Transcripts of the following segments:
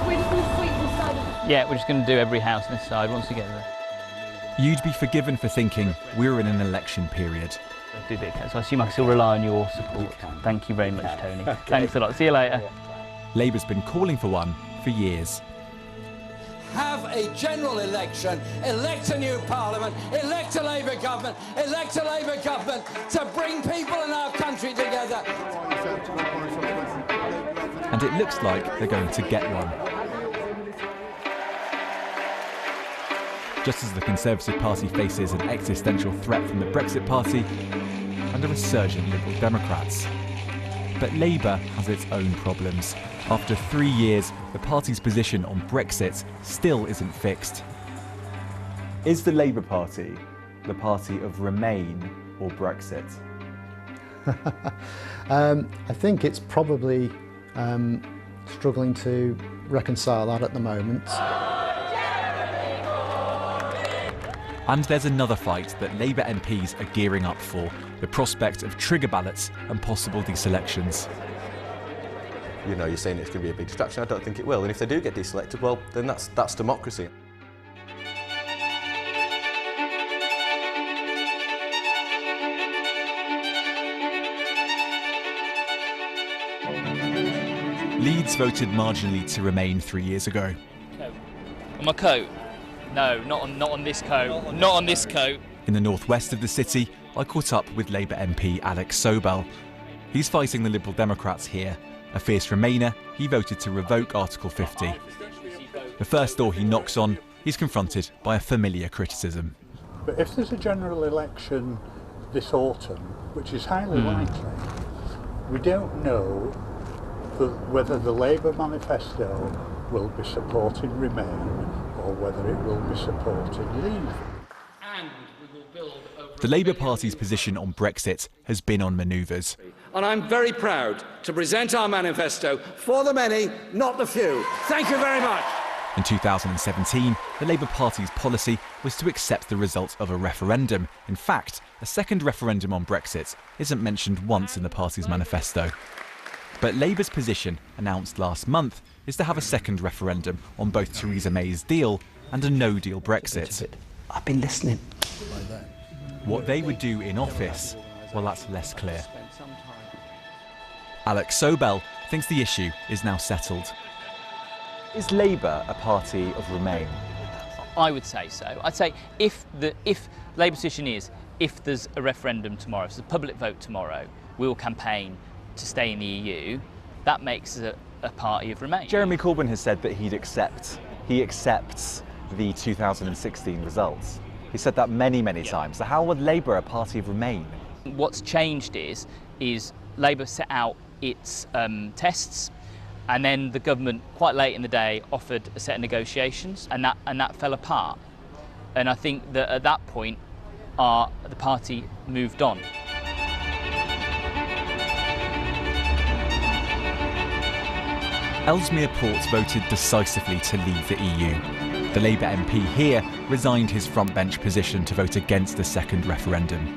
we're just going to sweep this side of... Yeah, we're just going to do every house on this side once we get there. You'd be forgiven for thinking we're in an election period. Do a bit, so I assume I can still rely on your support. Thank you very much, Tony. Okay. Thanks a lot. See you later. Labour's been calling for one for years. Have a general election, elect a new parliament, elect a Labour government, elect a Labour government to bring people in our country together. And it looks like they're going to get one. Just as the Conservative Party faces an existential threat from the Brexit Party and a resurgent Liberal Democrats. But Labour has its own problems. After 3 years, the party's position on Brexit still isn't fixed. Is the Labour Party the party of Remain or Brexit? I think it's probably struggling to reconcile that at the moment. And there's another fight that Labour MPs are gearing up for, the prospect of trigger ballots and possible deselections. You know, you're saying it's going to be a big distraction. I don't think it will. And if they do get deselected, well, then that's democracy. Leeds voted marginally to Remain 3 years ago. On my coat? No, not on this coat. Not on this coat. In the northwest of the city, I caught up with Labour MP Alex Sobel. He's fighting the Liberal Democrats here. A fierce Remainer, he voted to revoke Article 50. The first door he knocks on, he's confronted by a familiar criticism. But if there's a general election this autumn, which is highly likely, we don't know whether the Labour manifesto will be supporting Remain or whether it will be supporting Leave. The Labour Party's position on Brexit has been on manoeuvres. And I'm very proud to present our manifesto for the many, not the few. Thank you very much. In 2017, the Labour Party's policy was to accept the result of a referendum. In fact, a second referendum on Brexit isn't mentioned once in the party's manifesto. But Labour's position, announced last month, is to have a second referendum on both Theresa May's deal and a no-deal Brexit. I've been listening. What they would do in office, well, that's less clear. Alex Sobel thinks the issue is now settled. Is Labour a party of Remain? I would say so. I'd say if Labour's position is, if there's a referendum tomorrow, if there's a public vote tomorrow, we will campaign to stay in the EU, that makes us a party of Remain. Jeremy Corbyn has said that he accepts the 2016 results. He said that many times. So how would Labour a party of Remain? What's changed is Labour set out its tests, and then the government, quite late in the day, offered a set of negotiations, and that fell apart. And I think that at that point, the party moved on. Ellesmere Port voted decisively to leave the EU. The Labour MP here resigned his frontbench position to vote against the second referendum.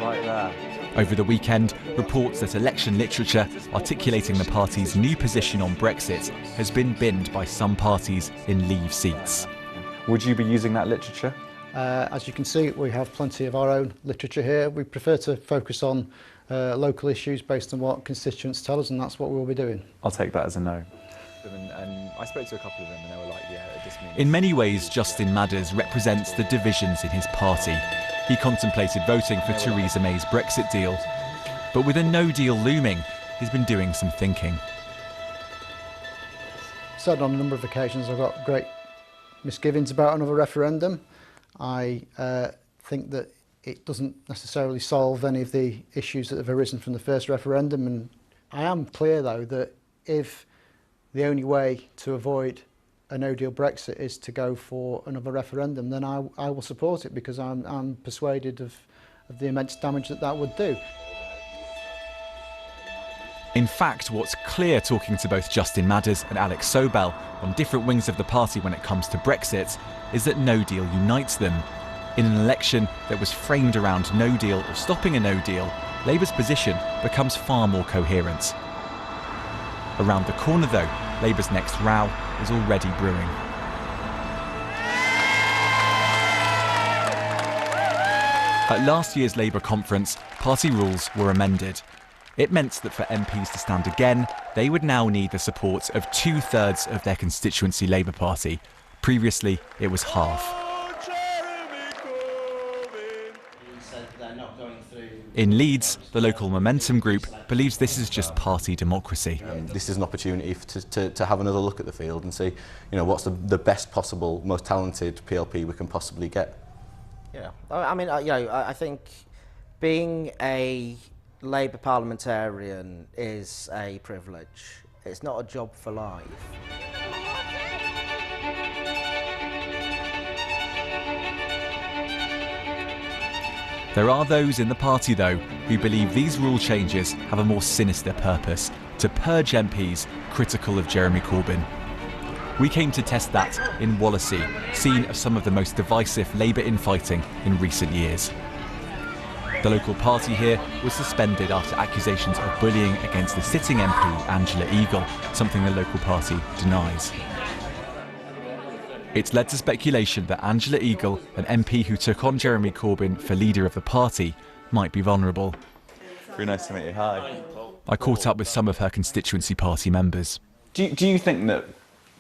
Right there. Over the weekend, reports that election literature articulating the party's new position on Brexit has been binned by some parties in Leave seats. Would you be using that literature? As you can see, we have plenty of our own literature here. We prefer to focus on local issues based on what constituents tell us, and that's what we'll be doing. I'll take that as a no. And I spoke to a couple of them and they were like, yeah, it just means... In many ways, Justin Madders represents the divisions in his party. He contemplated voting for Theresa May's Brexit deal, but with a no deal looming, he's been doing some thinking. Said on a number of occasions I've got great misgivings about another referendum. I think that it doesn't necessarily solve any of the issues that have arisen from the first referendum, and I am clear though that if the only way to avoid a no-deal Brexit is to go for another referendum, then I will support it, because I'm persuaded of the immense damage that would do. In fact, what's clear talking to both Justin Madders and Alex Sobel on different wings of the party when it comes to Brexit is that no deal unites them. In an election that was framed around no deal or stopping a no deal, Labour's position becomes far more coherent. Around the corner though, Labour's next row is already brewing. At last year's Labour conference, party rules were amended. It meant that for MPs to stand again, they would now need the support of 2/3 of their constituency Labour Party. Previously, it was half. In Leeds, the local Momentum group believes this is just party democracy. This is an opportunity to have another look at the field and see, what's the best possible, most talented PLP we can possibly get. Yeah, I mean, I think being a Labour parliamentarian is a privilege. It's not a job for life. There are those in the party, though, who believe these rule changes have a more sinister purpose: to purge MPs critical of Jeremy Corbyn. We came to test that in Wallasey, scene of some of the most divisive Labour infighting in recent years. The local party here was suspended after accusations of bullying against the sitting MP, Angela Eagle, something the local party denies. It's led to speculation that Angela Eagle, an MP who took on Jeremy Corbyn for leader of the party, might be vulnerable. Very nice to meet you. Hi. I caught up with some of her constituency party members. Do you think that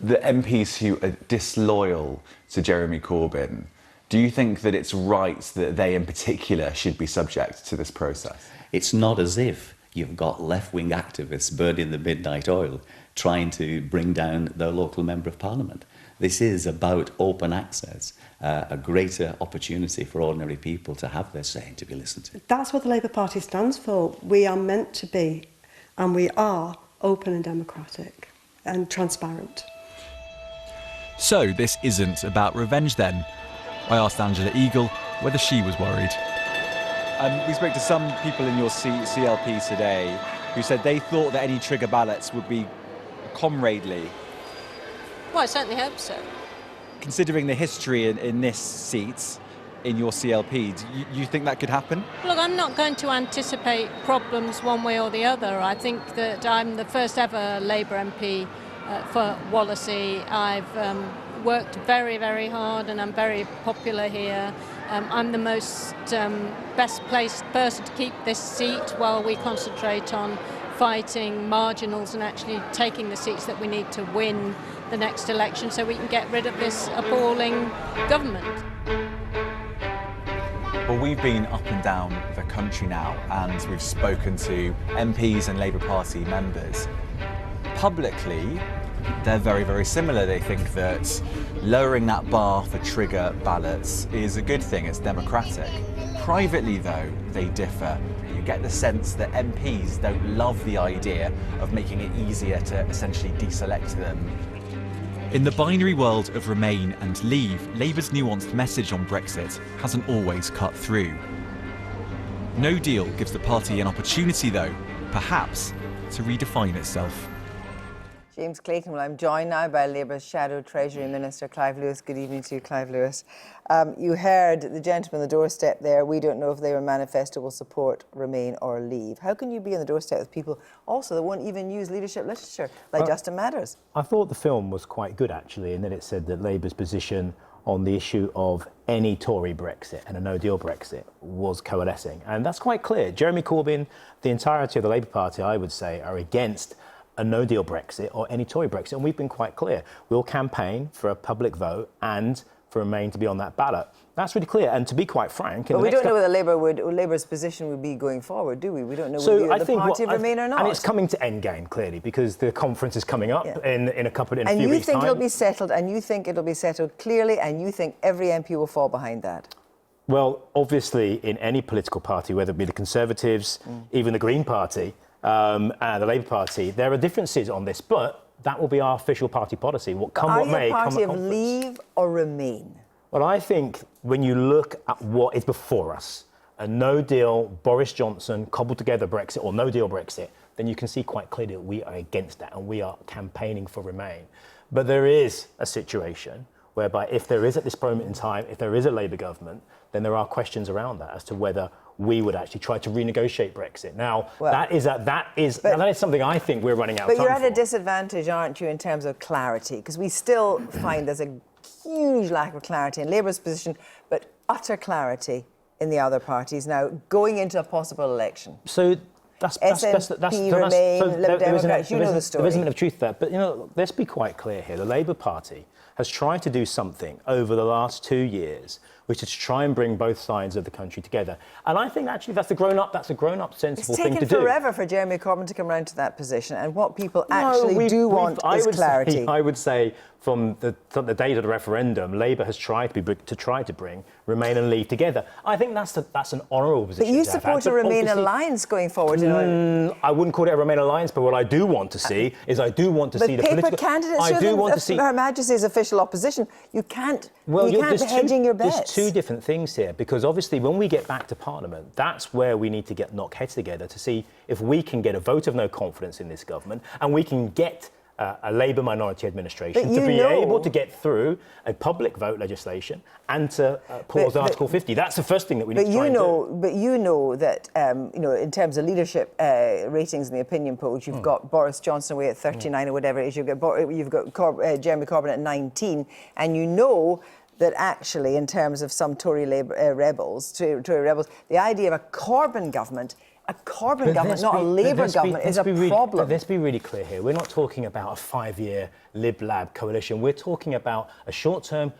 the MPs who are disloyal to Jeremy Corbyn, do you think that it's right that they in particular should be subject to this process? It's not as if you've got left-wing activists burning the midnight oil trying to bring down their local member of parliament. This is about open access, a greater opportunity for ordinary people to have their say and to be listened to. That's what the Labour Party stands for. We are meant to be, and we are, open and democratic and transparent. So this isn't about revenge then? I asked Angela Eagle whether she was worried. We spoke to some people in your CLP today who said they thought that any trigger ballots would be comradely. Well, I certainly hope so. Considering the history in this seat, in your CLP, do you think that could happen? Look, I'm not going to anticipate problems one way or the other. I think that I'm the first ever Labour MP for Wallasey. I've worked very, very hard and I'm very popular here. I'm the most best placed person to keep this seat while we concentrate on fighting marginals and actually taking the seats that we need to win the next election so we can get rid of this appalling government. Well, we've been up and down the country now and we've spoken to MPs and Labour Party members. Publicly, they're very, very similar. They think that lowering that bar for trigger ballots is a good thing, it's democratic. Privately, though, they differ. You get the sense that MPs don't love the idea of making it easier to essentially deselect them. In the binary world of Remain and Leave, Labour's nuanced message on Brexit hasn't always cut through. No Deal gives the party an opportunity, though, perhaps, to redefine itself. James Clayton. Well, I'm joined now by Labour's Shadow Treasury Minister, Clive Lewis. Good evening to you, Clive Lewis. You heard the gentleman on the doorstep there. We don't know if Labour manifesto will support Remain or Leave. How can you be on the doorstep with people also that won't even use leadership literature, like Justin Matters? I thought the film was quite good, actually, in that it said that Labour's position on the issue of any Tory Brexit and a no-deal Brexit was coalescing. And that's quite clear. Jeremy Corbyn, the entirety of the Labour Party, I would say, are against a no-deal Brexit or any Tory Brexit, and we've been quite clear. We'll campaign for a public vote and for Remain to be on that ballot. That's really clear, and to be quite frank... But we don't know whether Labour's position would be going forward, do we? We don't know whether the party Remain or not. And it's coming to endgame, clearly, because the conference is coming up in a few weeks' time. And you think it'll be settled, and you think it'll be settled clearly, and you think every MP will fall behind that? Well, obviously, in any political party, whether it be the Conservatives, even the Green Party, and the Labour Party, there are differences on this, but that will be our official party policy. Are you a party of Leave or Remain? Well, I think when you look at what is before us, a no-deal Boris Johnson cobbled together Brexit or no-deal Brexit, then you can see quite clearly that we are against that and we are campaigning for Remain. But there is a situation whereby if there is at this moment in time, if there is a Labour government, then there are questions around that as to whether we would actually try to renegotiate Brexit. Now, that is something I think we're running out of time. But you're at for. a disadvantage, aren't you, in terms of clarity? Because we still find there's a huge lack of clarity in Labour's position, but utter clarity in the other parties now going into a possible election. So SNP, Remain, Liberal Democrats, you know the story. There is a bit of truth there. But, you know, let's be quite clear here. The Labour Party has tried to do something over the last 2 years, which is to try and bring both sides of the country together. And I think actually that's a grown-up, sensible thing to do. It's taken forever for Jeremy Corbyn to come around to that position, and what people actually do want is clarity. I would say from the date of the referendum, Labour has tried to bring Remain and Leave together. I think that's an honourable position. But you support a Remain alliance going forward. I wouldn't call it a Remain alliance, but what I do want to see is see the political candidates. I do want to see Her Majesty's official opposition. You can't. You can't be hedging your bets. There's two different things here, because obviously when we get back to Parliament, that's where we need to knock heads together to see if we can get a vote of no confidence in this government, and we can get a Labour minority administration to be able to get through a public vote legislation and to pause Article 50. That's the first thing that we need to try and do. But you know that, in terms of leadership ratings in the opinion polls, you've got Boris Johnson away at 39 or whatever it is. You've got Jeremy Corbyn at 19, and you know that actually, in terms of some Tory rebels, the idea of a Corbyn government, not a Labour government, is a problem. Let's be really clear here. We're not talking about a 5-year Lib-Lab coalition. We're talking about a short-term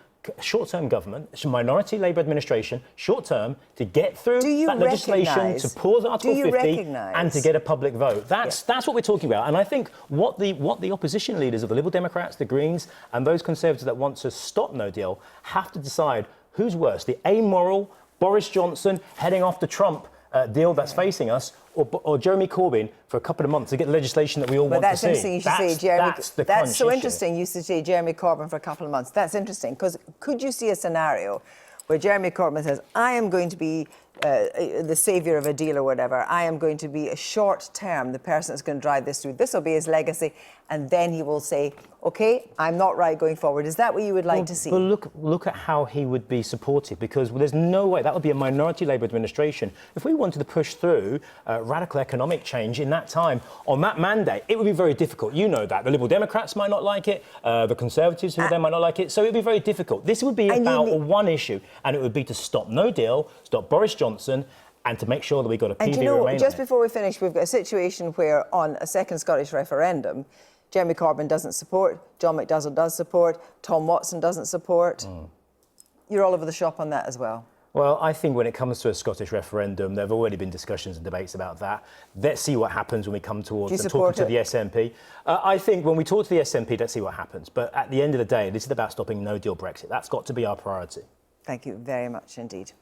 government, it's a minority Labour administration, short-term, to get through that legislation, to pause Article 50 and to get a public vote. That's what we're talking about. And I think what the opposition leaders of the Liberal Democrats, the Greens and those Conservatives that want to stop no deal have to decide who's worse, the amoral Boris Johnson heading off the Trump deal that's facing us, or Jeremy Corbyn for a couple of months to get legislation that we all want to see. That's interesting. You should say Jeremy. That's so interesting. You should say Jeremy Corbyn for a couple of months. That's interesting, because could you see a scenario where Jeremy Corbyn says, "I am going to be the saviour of a deal or whatever. I am going to be a short term, the person that's going to drive this through. This will be his legacy," and then he will say, "OK, I'm not right going forward." Is that what you would like to see? Well, look at how he would be supported, because there's no way that would be a minority Labour administration. If we wanted to push through radical economic change in that time on that mandate, it would be very difficult. You know that the Liberal Democrats might not like it, the Conservatives who are there might not like it. So it would be very difficult. This would be about one issue, and it would be to stop no deal, stop Boris Johnson, and to make sure that we got a PV Remain. Just before we finish, we've got a situation where on a second Scottish referendum, Jeremy Corbyn doesn't support, John McDougall does support, Tom Watson doesn't support. You're all over the shop on that as well. Well, I think when it comes to a Scottish referendum, there have already been discussions and debates about that. Let's see what happens when we come towards talking to the SNP. I think when we talk to the SNP, let's see what happens. But at the end of the day, this is about stopping no-deal Brexit. That's got to be our priority. Thank you very much indeed.